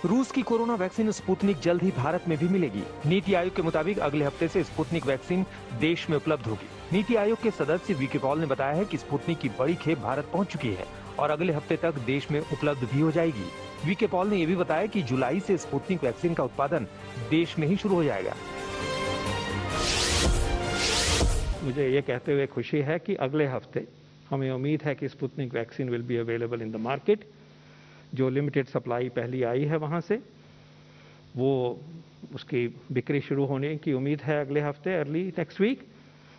रूस की corona vaccine Sputnik जल्द ही भारत में भी मिलेगी। नीति आयोग के मुताबिक अगले हफ्ते से स्पुतनिक वैक्सीन देश में उपलब्ध होगी। नीति आयोग के सदस्य वीके पॉल ने बताया है कि स्पुतनिक की बड़ी खेप भारत पहुंच चुकी है और अगले हफ्ते तक देश में उपलब्ध भी हो जाएगी। वीके पॉल ने यह भी बताया कि जुलाई से स्पुतनिक वैक्सीन का उत्पादन देश में ही शुरू हो जाएगा। मुझे ये कहते हुए खुशी है कि अगले हफ्ते हमें उम्मीद है कि Sputnik vaccine will be available in the market. जो लिमिटेड सप्लाई पहली आई है वहाँ से वो उसकी बिक्री शुरू होने की उम्मीद है अगले हफ्ते, अर्ली नेक्स्ट वीक,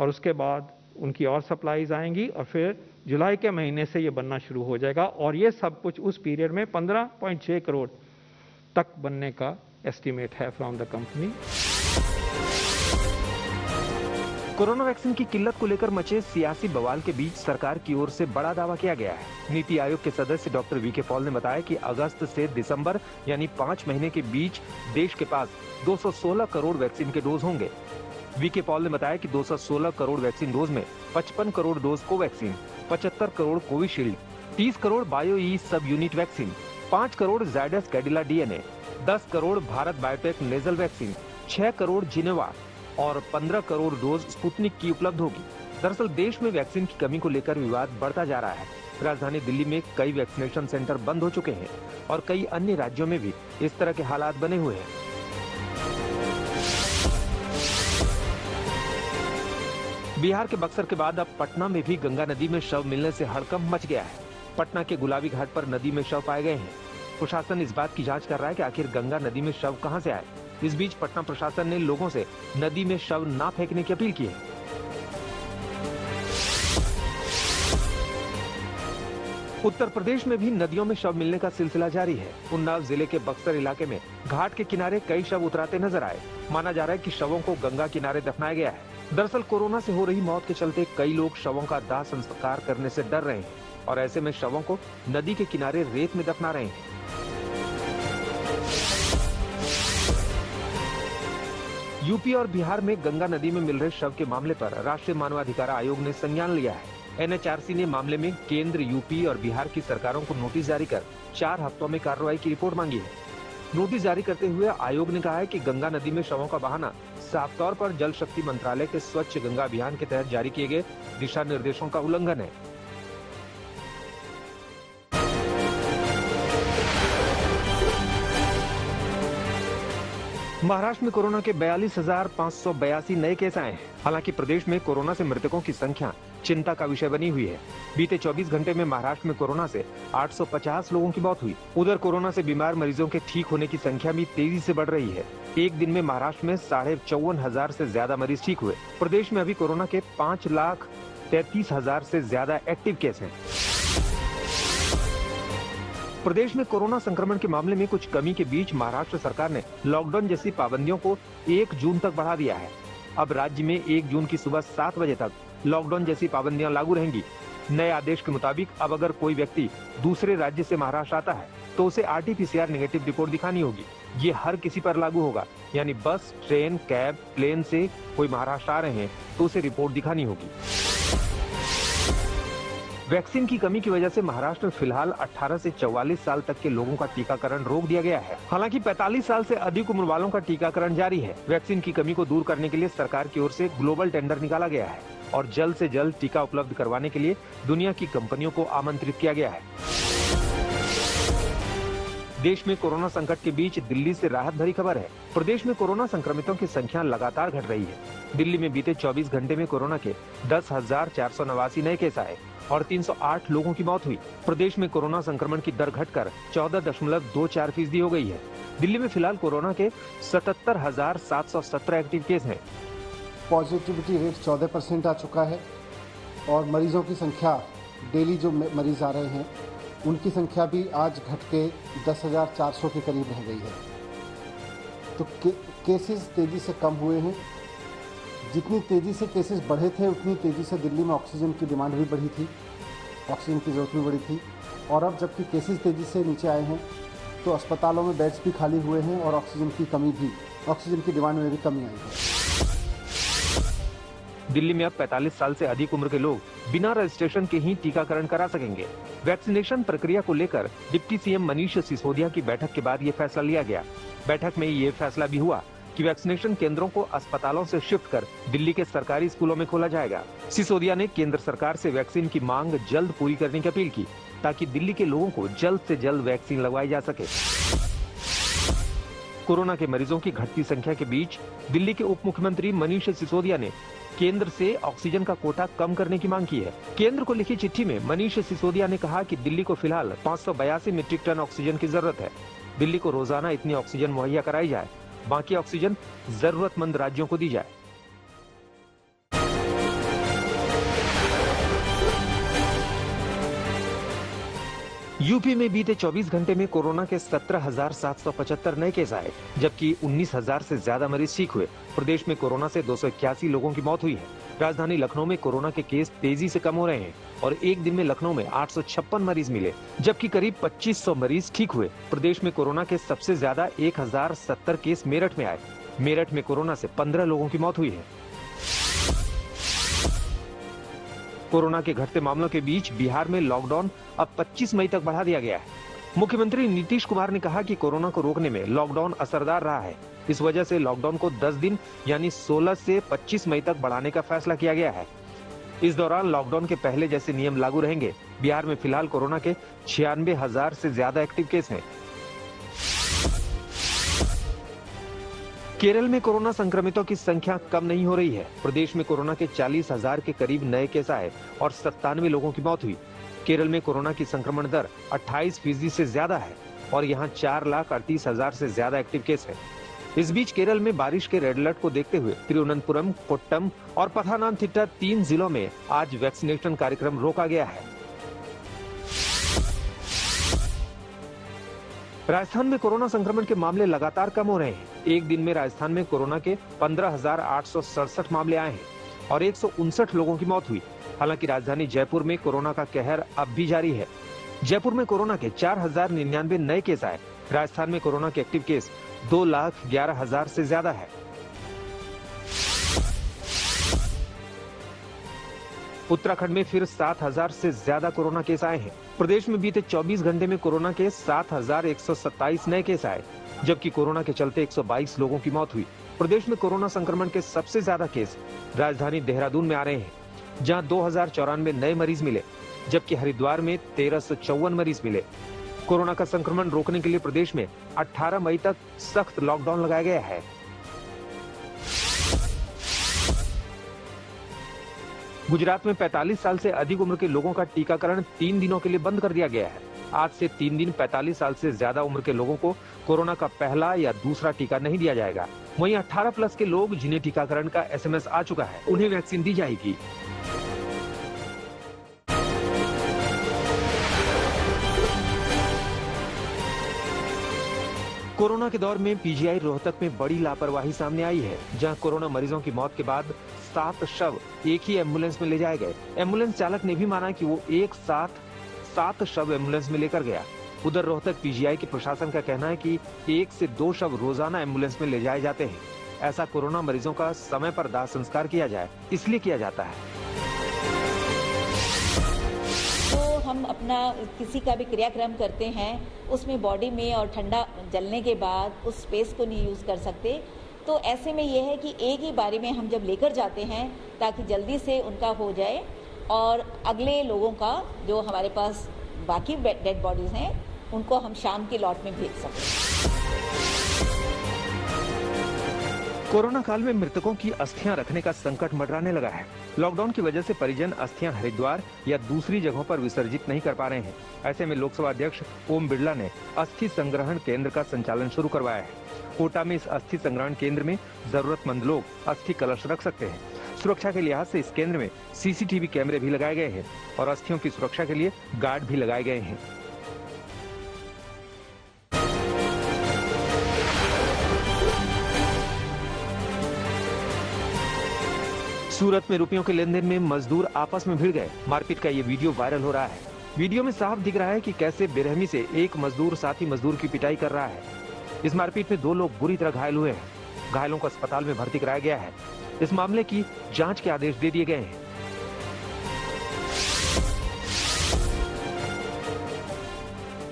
और उसके बाद उनकी और सप्लाईज आएंगी और फिर जुलाई के महीने से ये बनना शुरू हो जाएगा और ये सब कुछ उस पीरियड में 15.6 करोड़ तक बनने का एस्टीमेट है from the company. Corona vaccine की किल्लत को लेकर मचे सियासी बवाल के बीच सरकार की ओर से बड़ा दावा किया गया है। नीति आयोग के सदस्य डॉक्टर वीके पॉल ने बताया कि अगस्त से दिसंबर यानी 5 महीने के बीच देश के पास 216 करोड़ वैक्सीन के डोज होंगे। वीके पॉल ने बताया कि 216 करोड़ वैक्सीन डोज में 55 crore dose Covaxin, 75 crore Covishield, 30 crore Bio E subunit vaccine, 5 crore Zydus Cadila DNA, 10 crore Bharat Biotech nasal vaccine, 6 crore Gennova और 15 करोड़ डोज स्पुतनिक की उपलब्ध होगी। दरअसल देश में वैक्सीन की कमी को लेकर विवाद बढ़ता जा रहा है। राजधानी दिल्ली में कई वैक्सीनेशन सेंटर बंद हो चुके हैं और कई अन्य राज्यों में भी इस तरह के हालात बने हुए हैं। बिहार के बक्सर के बाद अब पटना में भी गंगा नदी में शव मिलने से हड़कंप मच गया है। पटना के गुलाबी घाट पर नदी में शव पाए गए हैं। प्रशासन इस बात की जांच कर रहा है कि आखिर गंगा नदी में शव कहां से आए। इस बीच पटना प्रशासन ने लोगों से नदी में शव ना फेंकने की अपील की है। उत्तर प्रदेश में भी नदियों में शव मिलने का सिलसिला जारी है। उन्नाव जिले के बक्सर इलाके में घाट के किनारे कई शव उतराते नजर आए। माना जा रहा है कि शवों को गंगा किनारे दफनाया गया है। दरअसल कोरोना से हो रही मौत के चलते कई लोग शवों का दाह संस्कार करने से डर रहे हैं और ऐसे में शवों को नदी के किनारे रेत में दफना रहे हैं। यूपी और बिहार में गंगा नदी में मिल रहे शव के मामले पर राष्ट्रीय मानवाधिकार आयोग ने संज्ञान लिया है। एनएचआरसी ने मामले में केंद्र, यूपी और बिहार की सरकारों को नोटिस जारी कर 4 हफ्तों में कार्रवाई की रिपोर्ट मांगी है। नोटिस जारी करते हुए आयोग ने कहा है कि गंगा नदी में शवों का बहाना साफ तौर पर जल शक्ति मंत्रालय के स्वच्छ गंगा अभियान के तहत जारी किए गए दिशा निर्देशों का उल्लंघन है। महाराष्ट्र में कोरोना के 42,582 नए केस आए हैं। हालांकि प्रदेश में कोरोना से मृतकों की संख्या चिंता का विषय बनी हुई है। बीते 24 घंटे में महाराष्ट्र में कोरोना से 850 लोगों की मौत हुई। उधर कोरोना से बीमार मरीजों के ठीक होने की संख्या भी तेजी से बढ़ रही है। एक दिन में महाराष्ट्र में 54,500 से ज्यादा मरीज ठीक हुए। प्रदेश में अभी कोरोना के 5,33,000 से ज्यादा एक्टिव केस हैं। प्रदेश में कोरोना संक्रमण के मामले में कुछ कमी के बीच महाराष्ट्र सरकार ने लॉकडाउन जैसी पाबंदियों को 1 जून तक बढ़ा दिया है। अब राज्य में 1 जून की सुबह 7 बजे तक लॉकडाउन जैसी पाबंदियां लागू रहेंगी। नए आदेश के मुताबिक अब अगर कोई व्यक्ति दूसरे राज्य से महाराष्ट्र आता है तो उसे RT-PCR नेगेटिव रिपोर्ट दिखानी होगी। ये हर किसी पर लागू होगा, यानी बस, ट्रेन, कैब, प्लेन से कोई महाराष्ट्र आ रहे हैं तो उसे रिपोर्ट दिखानी होगी। वैक्सीन की कमी की वजह से महाराष्ट्र में फिलहाल 18 से 44 साल तक के लोगों का टीकाकरण रोक दिया गया है। हालांकि 45 साल से अधिक उम्र वालों का टीकाकरण जारी है। वैक्सीन की कमी को दूर करने के लिए सरकार की ओर से ग्लोबल टेंडर निकाला गया है और जल्द से जल्द टीका उपलब्ध करवाने के लिए दुनिया की कंपनियों को आमंत्रित किया गया है। देश में कोरोना संकट के बीच दिल्ली से राहत भरी खबर है। प्रदेश में कोरोना संक्रमितों की संख्या लगातार घट रही है। दिल्ली में बीते 24 घंटे में कोरोना के 10,489 नए केस आए और 308 लोगों की मौत हुई। प्रदेश में कोरोना संक्रमण की दर घटकर 14.24% हो गई है। दिल्ली में फिलहाल कोरोना के 77,717 एक्टिव केस हैं। पॉजिटिविटी रेट 14% आ चुका है और मरीजों की संख्या, डेली जो मरीज आ रहे हैं उनकी संख्या भी आज घट के 10,400 के करीब रह गई है। तो केसेस तेज़ी से कम हुए हैं। जितनी तेज़ी से केसेस बढ़े थे उतनी तेज़ी से दिल्ली में ऑक्सीजन की डिमांड भी बढ़ी थी, ऑक्सीजन की ज़रूरत भी बढ़ी थी। और अब जबकि केसेस तेज़ी से नीचे आए हैं तो अस्पतालों में बेड्स भी खाली हुए हैं और ऑक्सीजन की डिमांड में भी कमी आई है। दिल्ली में अब 45 साल से अधिक उम्र के लोग बिना रजिस्ट्रेशन के ही टीकाकरण करा सकेंगे। वैक्सीनेशन प्रक्रिया को लेकर डिप्टी सीएम मनीष सिसोदिया की बैठक के बाद ये फैसला लिया गया। बैठक में ये फैसला भी हुआ कि वैक्सीनेशन केंद्रों को अस्पतालों से शिफ्ट कर दिल्ली के सरकारी स्कूलों में खोला जाएगा। सिसोदिया ने केंद्र सरकार से वैक्सीन की मांग जल्द पूरी करने की अपील की ताकि दिल्ली के लोगों को जल्द से जल्द वैक्सीन लगवाई जा सके। कोरोना के मरीजों की घटती संख्या के बीच दिल्ली के उप मुख्यमंत्री मनीष सिसोदिया ने केंद्र से ऑक्सीजन का कोटा कम करने की मांग की है। केंद्र को लिखी चिट्ठी में मनीष सिसोदिया ने कहा कि दिल्ली को फिलहाल 582 मीट्रिक टन ऑक्सीजन की जरूरत है। दिल्ली को रोजाना इतनी ऑक्सीजन मुहैया कराई जाए, बाकी ऑक्सीजन जरूरतमंद राज्यों को दी जाए। यूपी में बीते 24 घंटे में कोरोना के 17,775 नए केस आए, जबकि 19,000 से ज्यादा मरीज ठीक हुए। प्रदेश में कोरोना से 281 लोगों की मौत हुई है। राजधानी लखनऊ में कोरोना के केस तेजी से कम हो रहे हैं और एक दिन में लखनऊ में 856 मरीज मिले, जबकि करीब 2500 मरीज ठीक हुए। प्रदेश में कोरोना के सबसे ज्यादा 1070 केस मेरठ में आए। मेरठ में कोरोना से 15 लोगों की मौत हुई है। कोरोना के घटते मामलों के बीच बिहार में लॉकडाउन अब 25 मई तक बढ़ा दिया गया है। मुख्यमंत्री नीतीश कुमार ने कहा कि कोरोना को रोकने में लॉकडाउन असरदार रहा है। इस वजह से लॉकडाउन को 10 दिन यानी 16 से 25 मई तक बढ़ाने का फैसला किया गया है। इस दौरान लॉकडाउन के पहले जैसे नियम लागू रहेंगे। बिहार में फिलहाल कोरोना के 96,000 से ज्यादा एक्टिव केस हैं। केरल में कोरोना संक्रमितों की संख्या कम नहीं हो रही है। प्रदेश में कोरोना के 40,000 के करीब नए केस आए और 97 लोगों की मौत हुई। केरल में कोरोना की संक्रमण दर 28% से ज्यादा है और यहाँ 4,38,000 से ज्यादा एक्टिव केस है। इस बीच केरल में बारिश के रेड अलर्ट को देखते हुए तिरुवनंतपुरम, कोट्टम और पथानामथिट्टा 3 जिलों में आज वैक्सीनेशन कार्यक्रम रोका गया है। राजस्थान में कोरोना संक्रमण के मामले लगातार कम हो रहे हैं। एक दिन में राजस्थान में कोरोना के 15,867 मामले आए हैं और 159 लोगों की मौत हुई। हालांकि राजधानी जयपुर में कोरोना का कहर अब भी जारी है। जयपुर में कोरोना के 4,099 नए केस आए। राजस्थान में कोरोना के एक्टिव केस 2,11,000 से ज्यादा है। उत्तराखंड में फिर 7,000 से ज्यादा कोरोना केस आए हैं। प्रदेश में बीते 24 घंटे में कोरोना के 7,127 नए केस आए, जबकि कोरोना के चलते 122 लोगों की मौत हुई। प्रदेश में कोरोना संक्रमण के सबसे ज्यादा केस राजधानी देहरादून में आ रहे हैं, जहां 2,094 नए मरीज मिले, जबकि हरिद्वार में 1,354 मरीज मिले। कोरोना का संक्रमण रोकने के लिए प्रदेश में 18 मई तक सख्त लॉकडाउन लगाया गया है। गुजरात में 45 साल से अधिक उम्र के लोगों का टीकाकरण 3 दिनों के लिए बंद कर दिया गया है। आज से 3 दिन 45 साल से ज्यादा उम्र के लोगों को कोरोना का पहला या दूसरा टीका नहीं दिया जाएगा। वहीं 18+ के लोग जिन्हें टीकाकरण का SMS आ चुका है, उन्हें वैक्सीन दी जाएगी। कोरोना के दौर में PGI रोहतक में बड़ी लापरवाही सामने आई है, जहां कोरोना मरीजों की मौत के बाद 7 शव एक ही एम्बुलेंस में ले जाए गए। एम्बुलेंस चालक ने भी माना कि वो एक साथ 7 शव एम्बुलेंस में लेकर गया। उधर रोहतक PGI के प्रशासन का कहना है कि 1 से 2 शव रोजाना एम्बुलेंस में ले जाए जाते हैं। ऐसा कोरोना मरीजों का समय पर दाह संस्कार किया जाए, इसलिए किया जाता है। हम अपना किसी का भी क्रियाक्रम करते हैं, उसमें बॉडी में और ठंडा जलने के बाद उस स्पेस को नहीं यूज़ कर सकते। तो ऐसे में यह है कि एक ही बारी में हम जब लेकर जाते हैं ताकि जल्दी से उनका हो जाए और अगले लोगों का जो हमारे पास बाकी डेड बॉडीज़ हैं उनको हम शाम के लॉट में भेज सकें। कोरोना काल में मृतकों की अस्थियां रखने का संकट मंडराने लगा है। लॉकडाउन की वजह से परिजन अस्थियां हरिद्वार या दूसरी जगहों पर विसर्जित नहीं कर पा रहे हैं। ऐसे में लोकसभा अध्यक्ष ओम बिरला ने अस्थि संग्रहण केंद्र का संचालन शुरू करवाया है। कोटा में इस अस्थि संग्रहण केंद्र में जरूरतमंद लोग अस्थि कलश रख सकते हैं। सुरक्षा के लिहाज से इस केंद्र में CCTV कैमरे भी लगाए गए हैं और अस्थियों की सुरक्षा के लिए गार्ड भी लगाए गए हैं। सूरत में रुपयों के लेन देन में मजदूर आपस में भिड़ गए। मारपीट का ये वीडियो वायरल हो रहा है। वीडियो में साफ दिख रहा है कि कैसे बेरहमी से एक मजदूर साथी मजदूर की पिटाई कर रहा है। इस मारपीट में 2 लोग बुरी तरह घायल हुए हैं। घायलों को अस्पताल में भर्ती कराया गया है। इस मामले की जांच के आदेश दे दिए गए हैं।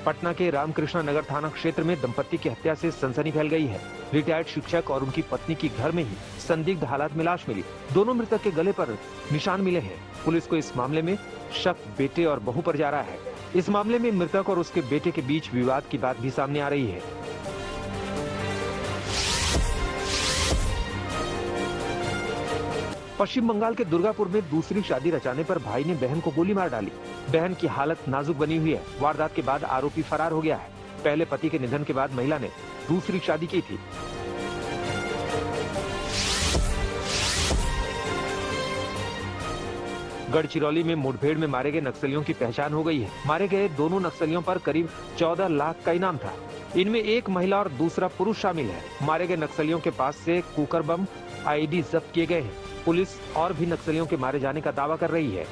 पटना के रामकृष्णा नगर थाना क्षेत्र में दंपत्ति की हत्या से सनसनी फैल गई है। रिटायर्ड शिक्षक और उनकी पत्नी की घर में ही संदिग्ध हालात में लाश मिली। दोनों मृतक के गले पर निशान मिले हैं। पुलिस को इस मामले में शक बेटे और बहू पर जा रहा है। इस मामले में मृतक और उसके बेटे के बीच विवाद की बात भी सामने आ रही है। पश्चिम बंगाल के दुर्गापुर में दूसरी शादी रचाने पर भाई ने बहन को गोली मार डाली। बहन की हालत नाजुक बनी हुई है। वारदात के बाद आरोपी फरार हो गया है। पहले पति के निधन के बाद महिला ने दूसरी शादी की थी। गढ़चिरौली में मुठभेड़ में मारे गए नक्सलियों की पहचान हो गई है। मारे गए दोनों नक्सलियों पर करीब 14 लाख का इनाम था। इनमें एक महिला और दूसरा पुरुष शामिल है। मारे गए नक्सलियों के पास से कुकर बम, आईडी जब्त किए गए हैं। पुलिस और भी नक्सलियों के मारे जाने का दावा कर रही है।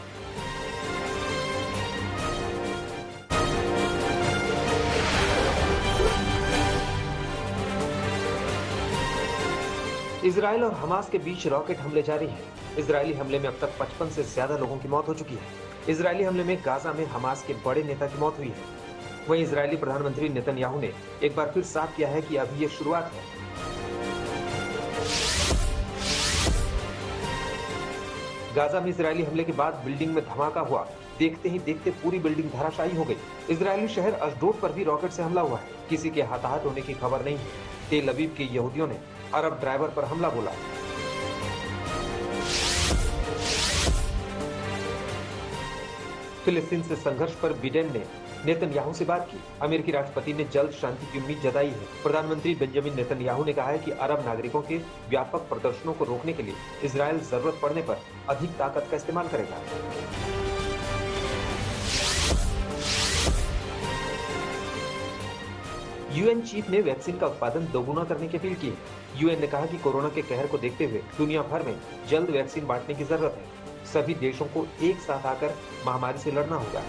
इजराइल और हमास के बीच रॉकेट हमले जारी हैं। इजरायली हमले में अब तक 55 से ज्यादा लोगों की मौत हो चुकी है। इजरायली हमले में गाजा में हमास के बड़े नेता की मौत हुई है। वहीं इजरायली प्रधानमंत्री नेतन्याहू ने एक बार फिर साफ किया है कि अभी ये शुरुआत है। गाजा में इजरायली हमले के बाद बिल्डिंग में धमाका हुआ। देखते ही देखते पूरी बिल्डिंग धराशायी हो गई। इजरायली शहर अशडोद पर भी रॉकेट से हमला हुआ है। किसी के हताहत होने की खबर नहीं है। तेल अवीव के यहूदियों ने अरब ड्राइवर पर हमला बोला। फिलिस्तीन से संघर्ष पर बिडेन ने नेतन्याहू से बात की। अमेरिकी राष्ट्रपति ने जल्द शांति की उम्मीद जताई है। प्रधानमंत्री बेंजामिन नेतन्याहू ने कहा है कि अरब नागरिकों के व्यापक प्रदर्शनों को रोकने के लिए इजरायल जरूरत पड़ने पर अधिक ताकत का इस्तेमाल करेगा। यूएन चीफ ने वैक्सीन का उत्पादन दोगुना करने की अपील की है। यूएन ने कहा कि कोरोना के कहर को देखते हुए दुनिया भर में जल्द वैक्सीन बांटने की जरूरत है। सभी देशों को एक साथ आकर महामारी से लड़ना होगा।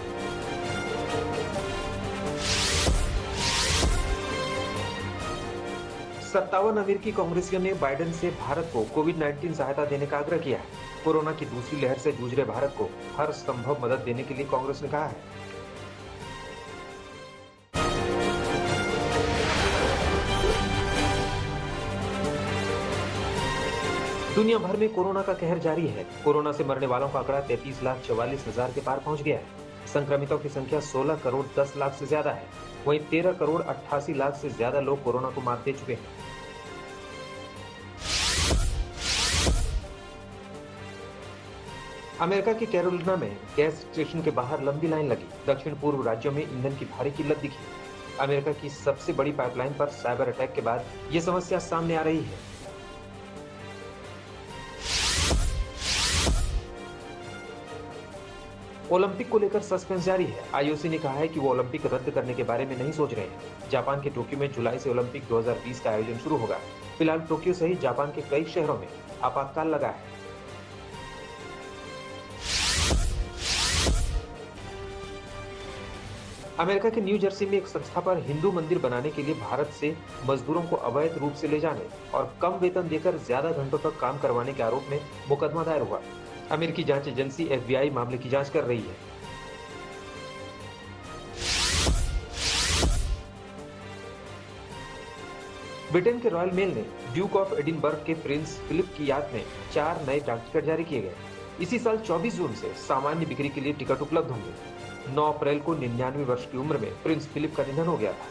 57 अमेरिकी कांग्रेसियों ने बाइडेन से भारत को कोविड-19 सहायता देने का आग्रह किया है। कोरोना की दूसरी लहर से जूझ रहे भारत को हर संभव मदद देने के लिए कांग्रेस ने कहा है। दुनिया भर में कोरोना का कहर जारी है। कोरोना से मरने वालों का आंकड़ा 33,44,000 के पार पहुंच गया है। संक्रमितों की संख्या 16 करोड़ 10 लाख से ज्यादा है। वहीं 13 करोड़ 88 लाख से ज्यादा लोग कोरोना को मात दे चुके हैं। अमेरिका के कैरोलिना में गैस स्टेशन के बाहर लंबी लाइन लगी। दक्षिण पूर्व राज्यों में ईंधन की भारी किल्लत दिखी। अमेरिका की सबसे बड़ी पाइपलाइन पर साइबर अटैक के बाद यह समस्या सामने आ रही है। ओलंपिक को लेकर सस्पेंस जारी है। आईओसी ने कहा है कि वो ओलंपिक रद्द करने के बारे में नहीं सोच रहे हैं। जापान के टोक्यो में जुलाई से ओलंपिक 2020 का आयोजन शुरू होगा। फिलहाल टोक्यो सहित जापान के कई शहरों में आपातकाल लगा है। अमेरिका के न्यू जर्सी में एक संस्था पर हिंदू मंदिर बनाने के लिए भारत से मजदूरों को अवैध रूप से ले जाने और कम वेतन देकर ज्यादा घंटों तक काम करवाने के आरोप में मुकदमा दायर हुआ। अमेरिकी जांच एजेंसी FBI मामले की जांच कर रही है। ब्रिटेन के रॉयल मेल ने ड्यूक ऑफ एडिनबर्ग के प्रिंस फिलिप की याद में 4 नए डाक टिकट जारी किए गए। इसी साल 24 जून से सामान्य बिक्री के लिए टिकट उपलब्ध होंगे। 9 अप्रैल को 99 वर्ष की उम्र में प्रिंस फिलिप का निधन हो गया था।